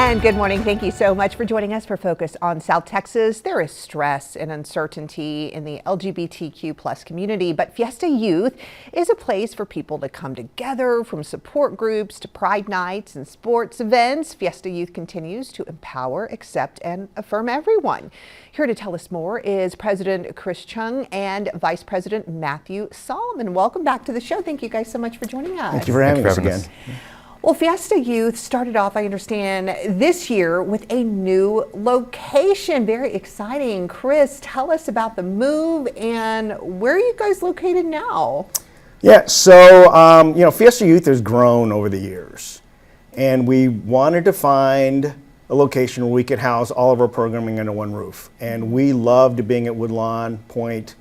And good morning. Thank you so much for joining us for Focus on South Texas. There is stress and uncertainty in the LGBTQ plus community, but Fiesta Youth is a place for people to come together, from support groups to pride nights and sports events. Fiesta Youth continues to empower, accept, and affirm everyone. Here to tell us more is President Chun and Vice President Matthew Salomon. Welcome back to the show. Thank you guys so much for joining us. Thank you for having us again. Well, Fiesta Youth started off, I understand, this year with a new location. Very exciting. Chris, tell us about the move and where are you guys located now? Yeah, so, Fiesta Youth has grown over the years, and we wanted to find a location where we could house all of our programming under one roof. And we loved being at Woodlawn Point.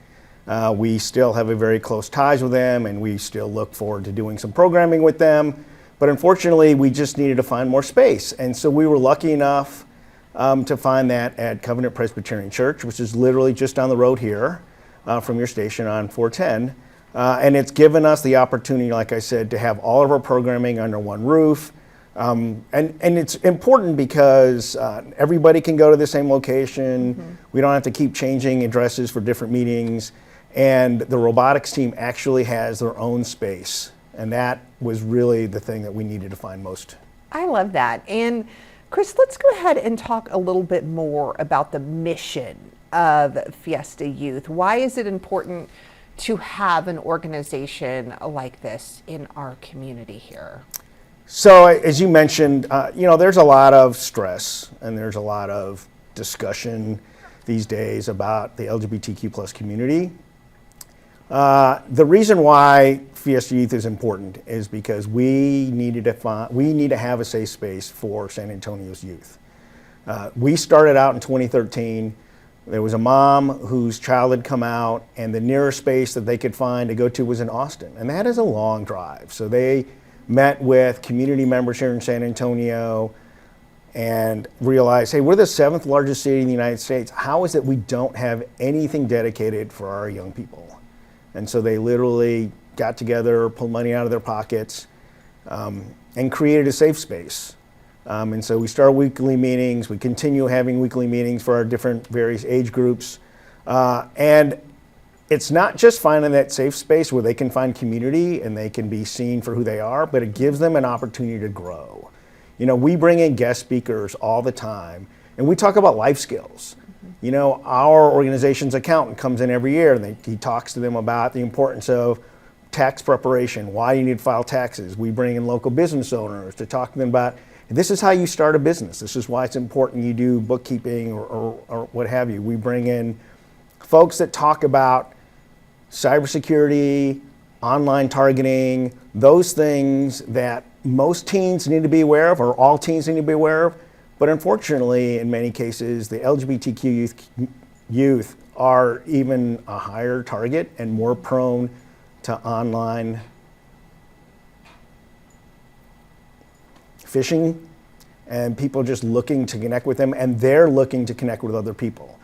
We still have a very close ties with them, and we still look forward to doing some programming with them. But unfortunately, we just needed to find more space. And so we were lucky enough to find that at Covenant Presbyterian Church, which is literally just down the road here from your station on 410. And it's given us the opportunity, like I said, to have all of our programming under one roof. And it's important because everybody can go to the same location. Mm-hmm. We don't have to keep changing addresses for different meetings. And the robotics team actually has their own space. And that was really the thing that we needed to find most. I love that. And Chris, let's go ahead and talk a little bit more about the mission of Fiesta Youth. Why is it important to have an organization like this in our community here? So as you mentioned, there's a lot of stress and there's a lot of discussion these days about the LGBTQ plus community. The reason why Fiesta Youth is important is because we need to have a safe space for San Antonio's youth. We started out in 2013. There was a mom whose child had come out, and the nearest space that they could find to go to was in Austin, and that is a long drive. So they met with community members here in San Antonio and realized, hey, we're the 7th largest city in the United States. How is it we don't have anything dedicated for our young people? And so they literally got together, pulled money out of their pockets, and created a safe space. And so we started weekly meetings. We continue having weekly meetings for our different various age groups. And it's not just finding that safe space where they can find community and they can be seen for who they are, but it gives them an opportunity to grow. We bring in guest speakers all the time, and we talk about life skills. Our organization's accountant comes in every year and he talks to them about the importance of tax preparation, why you need to file taxes. We bring in local business owners to talk to them about, this is how you start a business. This is why it's important you do bookkeeping or what have you. We bring in folks that talk about cybersecurity, online targeting, those things that most teens need to be aware of, or all teens need to be aware of. But unfortunately, in many cases, the LGBTQ youth are even a higher target and more prone to online phishing and people just looking to connect with them, and they're looking to connect with other people.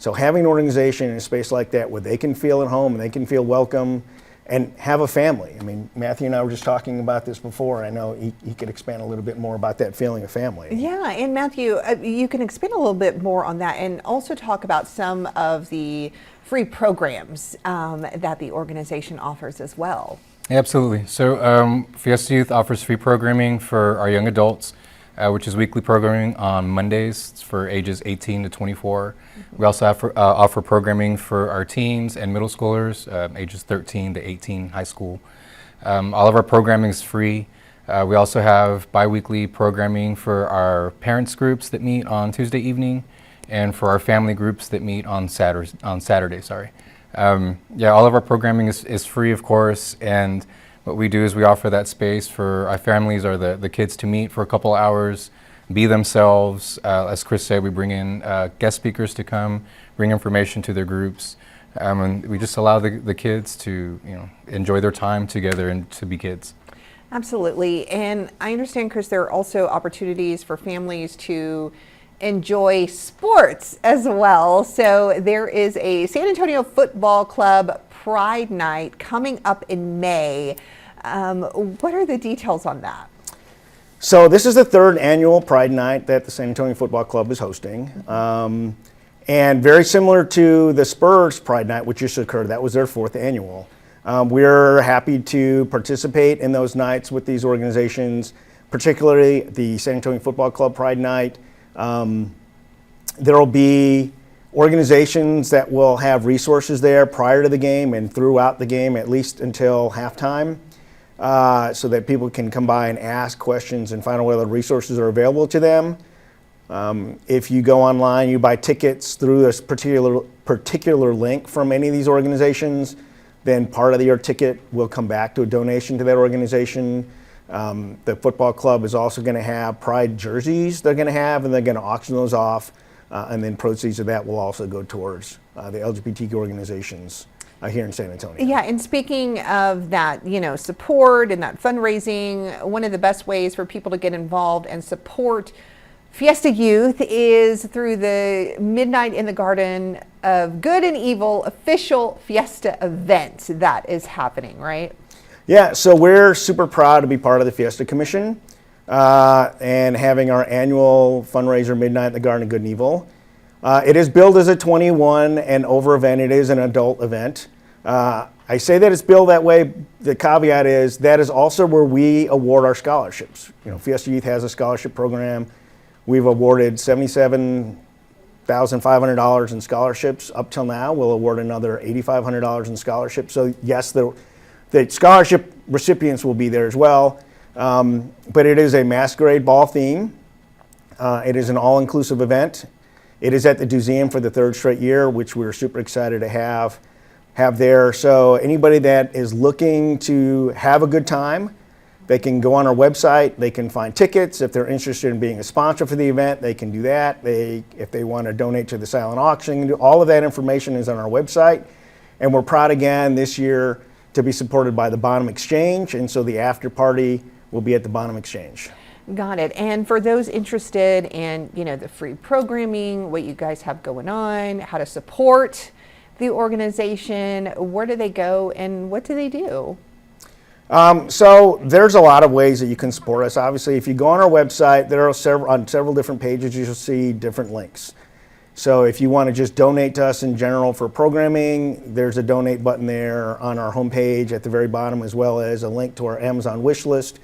So having an organization in a space like that where they can feel at home and they can feel welcome and have a family. I mean, Matthew and I were just talking about this before. I know he could expand a little bit more about that feeling of family. Yeah, and Matthew, you can expand a little bit more on that and also talk about some of the free programs that the organization offers as well. Absolutely. So Fiesta Youth offers free programming for our young adults, which is weekly programming on Mondays for ages 18 to 24. Mm-hmm. We also offer programming for our teens and middle schoolers, ages 13 to 18, high school. All of our programming is free. We also have bi-weekly programming for our parents groups that meet on Tuesday evening, and for our family groups that meet on Saturday. All of our programming is free, of course, and what we do is we offer that space for our families or the kids to meet for a couple hours, be themselves. As Chris said, we bring in guest speakers to come, bring information to their groups, and we just allow the kids to enjoy their time together and to be kids. Absolutely. And I understand, Chris, there are also opportunities for families to enjoy sports as well. So there is a San Antonio Football Club Pride Night coming up in May. What are the details on that? So this is the third annual Pride Night that the San Antonio Football Club is hosting. And very similar to the Spurs Pride Night, which just occurred, that was their fourth annual. We're happy to participate in those nights with these organizations, particularly the San Antonio Football Club Pride Night. There will be organizations that will have resources there prior to the game and throughout the game, at least until halftime, so that people can come by and ask questions and find out whether resources are available to them. If you go online, you buy tickets through this particular link from any of these organizations, then part of your ticket will come back to a donation to that organization. The football club is also going to have Pride jerseys they're going to have, and they're going to auction those off, and then proceeds of that will also go towards the LGBTQ organizations here in San Antonio. Yeah, and speaking of that, support and that fundraising, one of the best ways for people to get involved and support Fiesta Youth is through the Midnight in the Garden of Good and Evil official Fiesta event that is happening, right? Yeah, so we're super proud to be part of the Fiesta Commission and having our annual fundraiser Midnight in the Garden of Good and Evil. It is billed as a 21 and over event. It is an adult event. I say that it's billed that way. The caveat is that is also where we award our scholarships. Fiesta Youth has a scholarship program. We've awarded $77,500 in scholarships up till now. We'll award another $8,500 in scholarships. So yes, the scholarship recipients will be there as well. But it is a masquerade ball theme. It is an all-inclusive event. It is at the Museum for the third straight year, which we're super excited to have there. So anybody that is looking to have a good time, they can go on our website, they can find tickets. If they're interested in being a sponsor for the event, they can do that. If they want to donate to the silent auction, all of that information is on our website. And we're proud again this year to be supported by the Bonham Exchange, and so the after party will be at the Bonham Exchange. Got it. And for those interested in, the free programming, what you guys have going on, how to support the organization, where do they go and what do they do? So there's a lot of ways that you can support us. Obviously, if you go on our website, there are several different pages, you'll see different links. So if you want to just donate to us in general for programming, there's a donate button there on our homepage at the very bottom, as well as a link to our Amazon wish list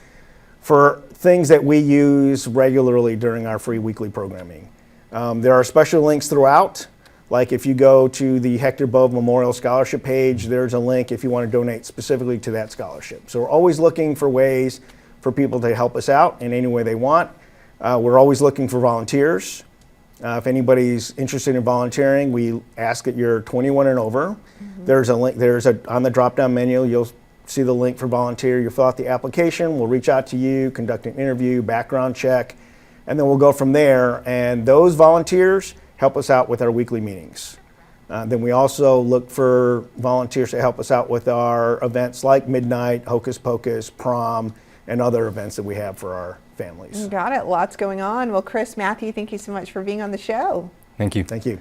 for things that we use regularly during our free weekly programming. There are special links throughout. Like if you go to the Hector Bove Memorial Scholarship page, there's a link if you want to donate specifically to that scholarship. So we're always looking for ways for people to help us out in any way they want. We're always looking for volunteers. If anybody's interested in volunteering, we ask that you're 21 and over. Mm-hmm. There's a link. On the drop-down menu, you'll see the link for volunteer. You fill out the application. We'll reach out to you, conduct an interview, background check, and then we'll go from there. And those volunteers help us out with our weekly meetings. Then we also look for volunteers to help us out with our events like Midnight, Hocus Pocus, Prom, and other events that we have for our families. Got it. Lots going on. Well, Chris, Matthew, thank you so much for being on the show. Thank you. Thank you.